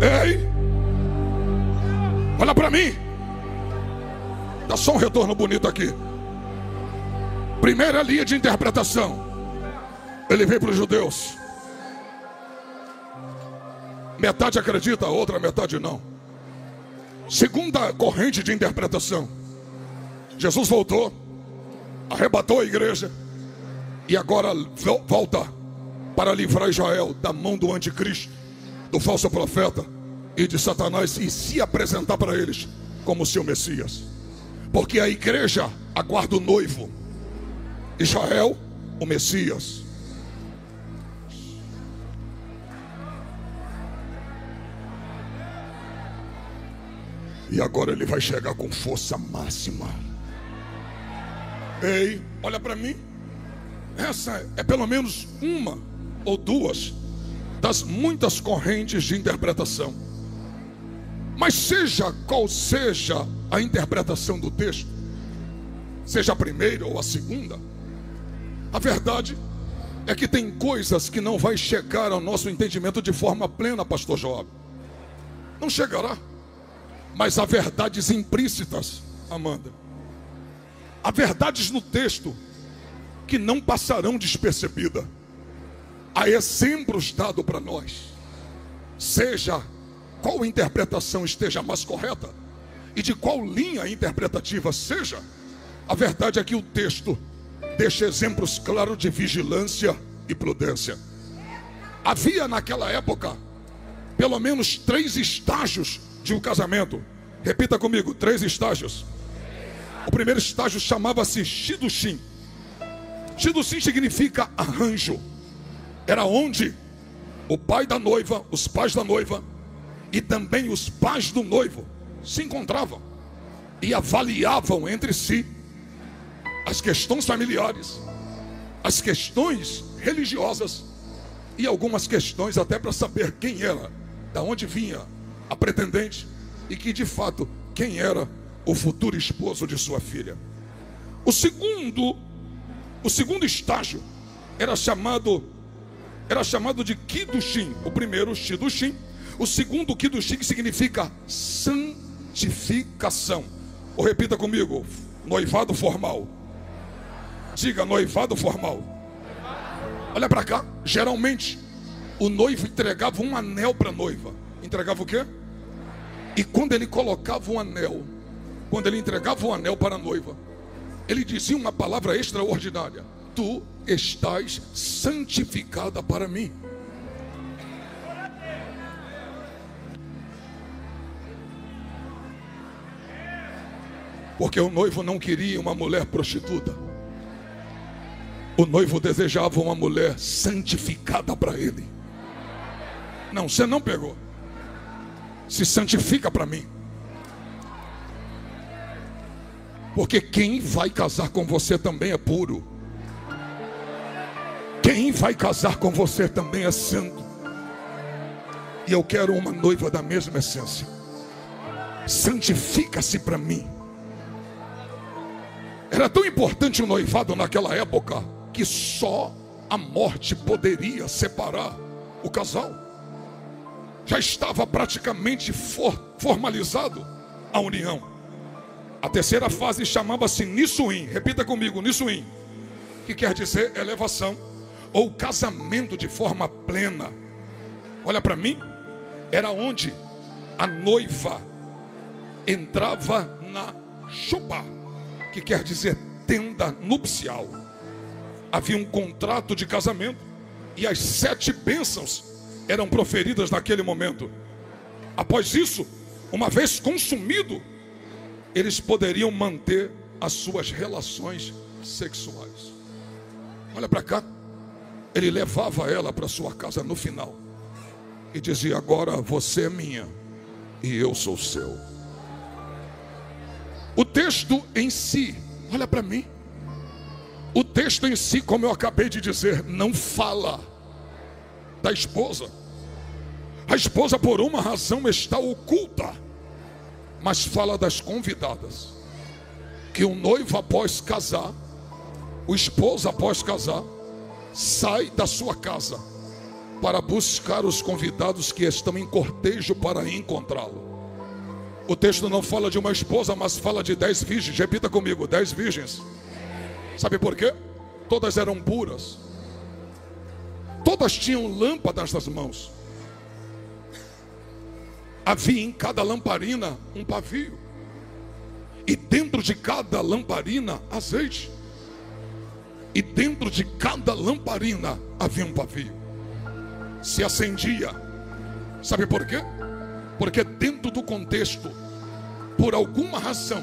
Ei, olha para mim. Dá só um retorno bonito aqui. Primeira linha de interpretação. Ele veio para os judeus. Metade acredita, a outra metade não. Segunda corrente de interpretação. Jesus voltou, arrebatou a igreja e agora volta para livrar Israel da mão do anticristo, do falso profeta e de Satanás, e se apresentar para eles como seu Messias. Porque a igreja aguarda o noivo, Israel, o Messias. E agora ele vai chegar com força máxima. Ei, olha para mim. Essa é pelo menos uma ou duas das muitas correntes de interpretação. Mas seja qual seja a interpretação do texto, seja a primeira ou a segunda, a verdade é que tem coisas que não vai chegar ao nosso entendimento de forma plena, pastor Joab. Não chegará. Mas há verdades implícitas, Amanda. Há verdades no texto que não passarão despercebida. Há exemplos dados para nós. Seja qual interpretação esteja mais correta e de qual linha interpretativa seja, a verdade é que o texto deixa exemplos claros de vigilância e prudência. Havia naquela época pelo menos 3 estágios de um casamento. Repita comigo, 3 estágios. O primeiro estágio chamava-se Shidduchim. Shidduchim significa arranjo. Era onde o pai da noiva, os pais da noiva e também os pais do noivo se encontravam e avaliavam entre si as questões familiares, as questões religiosas e algumas questões até para saber quem era, da onde vinha a pretendente e que de fato quem era o futuro esposo de sua filha. O segundo estágio era chamado de Kiddushim. O primeiro Shidduchim, o segundo Kiddushim, que significa santificação. Ou repita comigo, noivado formal. Diga, noivado formal. Olha para cá, geralmente o noivo entregava um anel para a noiva. Entregava o quê? E quando ele colocava o anel, quando ele entregava o anel para a noiva, ele dizia uma palavra extraordinária: tu estás santificada para mim. Porque o noivo não queria uma mulher prostituta. O noivo desejava uma mulher santificada para ele. Não, você não pegou. Se santifica para mim. Porque quem vai casar com você também é puro. Quem vai casar com você também é santo. E eu quero uma noiva da mesma essência. Santifica-se para mim. Era tão importante o noivado naquela época que só a morte poderia separar o casal. Já estava praticamente formalizado a união. A terceira fase chamava-se Nissuim. Repita comigo, Nissuim, que quer dizer elevação ou casamento de forma plena. Olha para mim, era onde a noiva entrava na chupa, que quer dizer tenda nupcial. Havia um contrato de casamento e as 7 bênçãos eram proferidas naquele momento. Após isso, uma vez consumido, eles poderiam manter as suas relações sexuais. Olha para cá. Ele levava ela para sua casa no final e dizia: agora você é minha e eu sou seu. O texto em si, olha para mim. O texto em si, como eu acabei de dizer, não fala da esposa. A esposa, por uma razão, está oculta, mas fala das convidadas. Que o noivo, após casar, o esposo, após casar, sai da sua casa para buscar os convidados que estão em cortejo para encontrá-lo. O texto não fala de uma esposa, mas fala de 10 virgens. Repita comigo, 10 virgens. Sabe por quê? Todas eram puras. Todas tinham lâmpadas nas mãos. Havia em cada lamparina um pavio. E dentro de cada lamparina, azeite. E dentro de cada lamparina havia um pavio. Se acendia. Sabe por quê? Porque dentro do contexto, por alguma razão,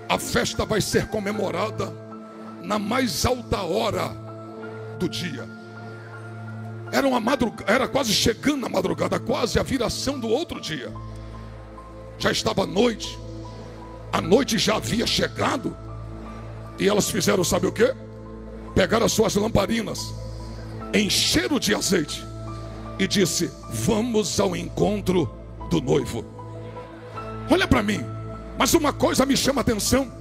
a festa vai ser comemorada na mais alta hora do dia. Era quase chegando a madrugada, quase a viração do outro dia. Já estava noite. A noite já havia chegado. E elas fizeram, sabe o quê? Pegaram as suas lamparinas, encheram de azeite e disse: vamos ao encontro do noivo. Olha para mim, mas uma coisa me chama a atenção.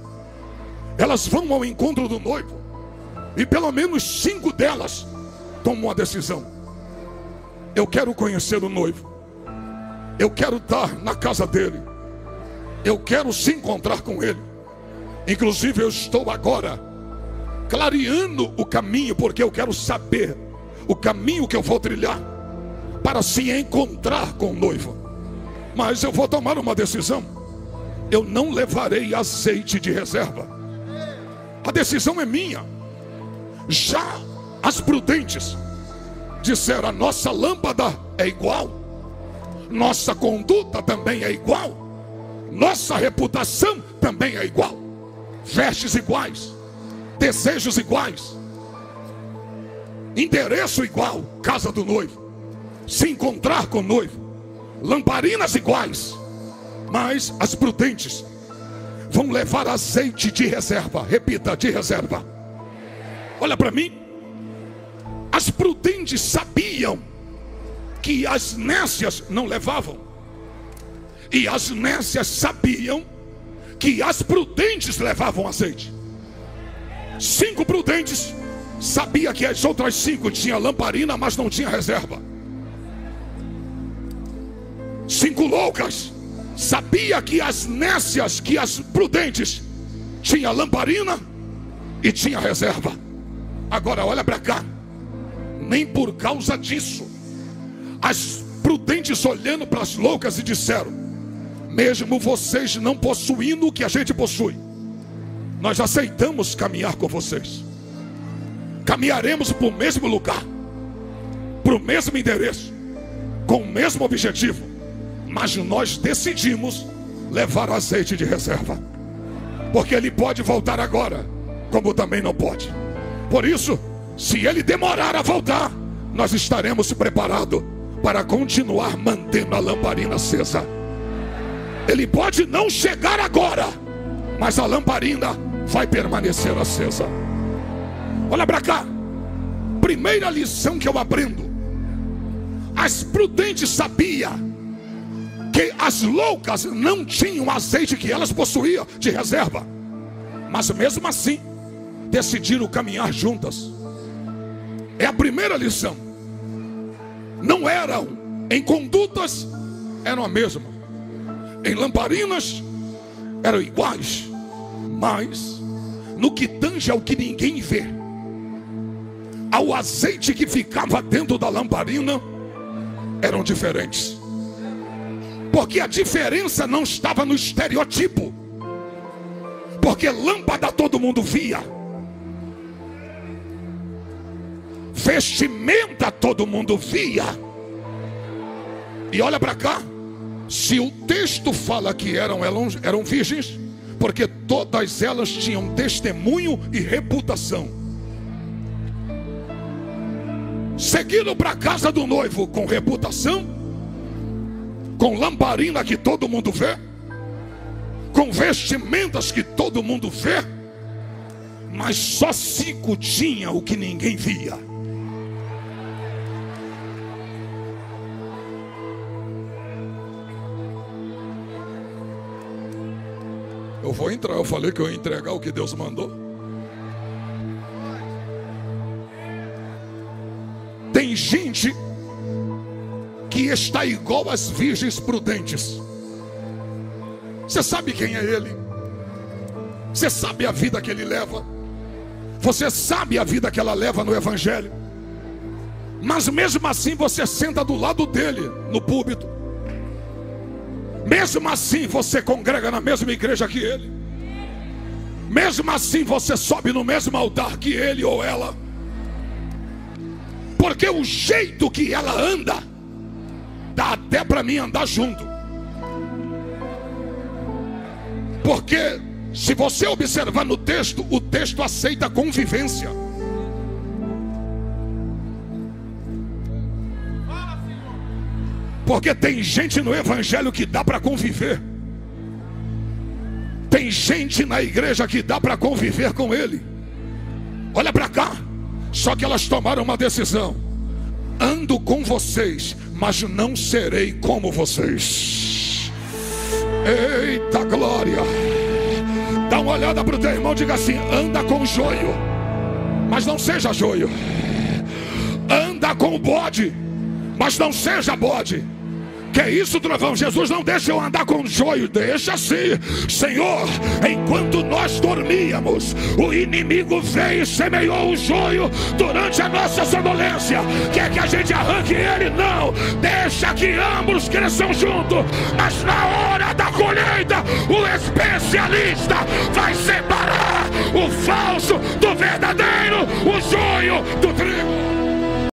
Elas vão ao encontro do noivo e pelo menos 5 delas tomam uma decisão: eu quero conhecer o noivo, eu quero estar na casa dele, eu quero se encontrar com ele. Inclusive eu estou agora clareando o caminho, porque eu quero saber o caminho que eu vou trilhar para se encontrar com o noivo. Mas eu vou tomar uma decisão: eu não levarei azeite de reserva. A decisão é minha. Já as prudentes disseram: a nossa lâmpada é igual, nossa conduta também é igual, nossa reputação também é igual, vestes iguais, desejos iguais, endereço igual, casa do noivo, se encontrar com o noivo, lamparinas iguais. Mas as prudentes vão levar azeite de reserva. Repita, de reserva. Olha para mim. As prudentes sabiam que as nécias não levavam, e as nécias sabiam que as prudentes levavam azeite. 5 prudentes sabiam que as outras 5 tinham lamparina, mas não tinha reserva. 5 loucas sabia que as nécias, que as prudentes tinha lamparina e tinha reserva. Agora olha para cá. Nem por causa disso, as prudentes olhando para as loucas e disseram: mesmo vocês não possuindo o que a gente possui, nós aceitamos caminhar com vocês. Caminharemos para o mesmo lugar, para o mesmo endereço, com o mesmo objetivo, mas nós decidimos levar azeite de reserva, porque ele pode voltar agora, como também não pode. Por isso, se ele demorar a voltar, nós estaremos preparados para continuar mantendo a lamparina acesa. Ele pode não chegar agora, mas a lamparina vai permanecer acesa. Olha para cá. Primeira lição que eu aprendo: as prudentes sabiam que as loucas não tinham azeite que elas possuíam de reserva, mas mesmo assim decidiram caminhar juntas. É a primeira lição. Não eram em condutas, eram a mesma, em lamparinas eram iguais, mas no que tange ao que ninguém vê, ao azeite que ficava dentro da lamparina, eram diferentes. Porque a diferença não estava no estereotipo, porque lâmpada todo mundo via, vestimenta todo mundo via. E olha para cá. Se o texto fala que eram virgens, porque todas elas tinham testemunho e reputação. Seguiram para a casa do noivo com reputação, com lamparina que todo mundo vê, com vestimentas que todo mundo vê, mas só 5 tinham o que ninguém via. Eu vou entrar, eu falei que eu ia entregar o que Deus mandou. Tem gente e está igual às virgens prudentes. Você sabe quem é ele? Você sabe a vida que ele leva? Você sabe a vida que ela leva no evangelho? Mas mesmo assim você senta do lado dele no púlpito. Mesmo assim você congrega na mesma igreja que ele. Mesmo assim você sobe no mesmo altar que ele ou ela. Porque o jeito que ela anda dá até para mim andar junto. Porque se você observar no texto, o texto aceita convivência. Porque tem gente no evangelho que dá para conviver. Tem gente na igreja que dá para conviver com ele. Olha para cá. Só que elas tomaram uma decisão: ando com vocês, mas não serei como vocês. Eita glória. Dá uma olhada para o teu irmão e diga assim: anda com joio, mas não seja joio. Anda com o bode, mas não seja bode. Que é isso, trovão? Jesus não deixa eu andar com joio. Deixa sim, Senhor. Enquanto nós dormíamos, o inimigo veio e semeou o joio durante a nossa sonolência. Quer que a gente arranque ele? Não. Deixa que ambos cresçam juntos. Mas na hora da colheita, o especialista vai separar o falso do verdadeiro, o joio do trigo.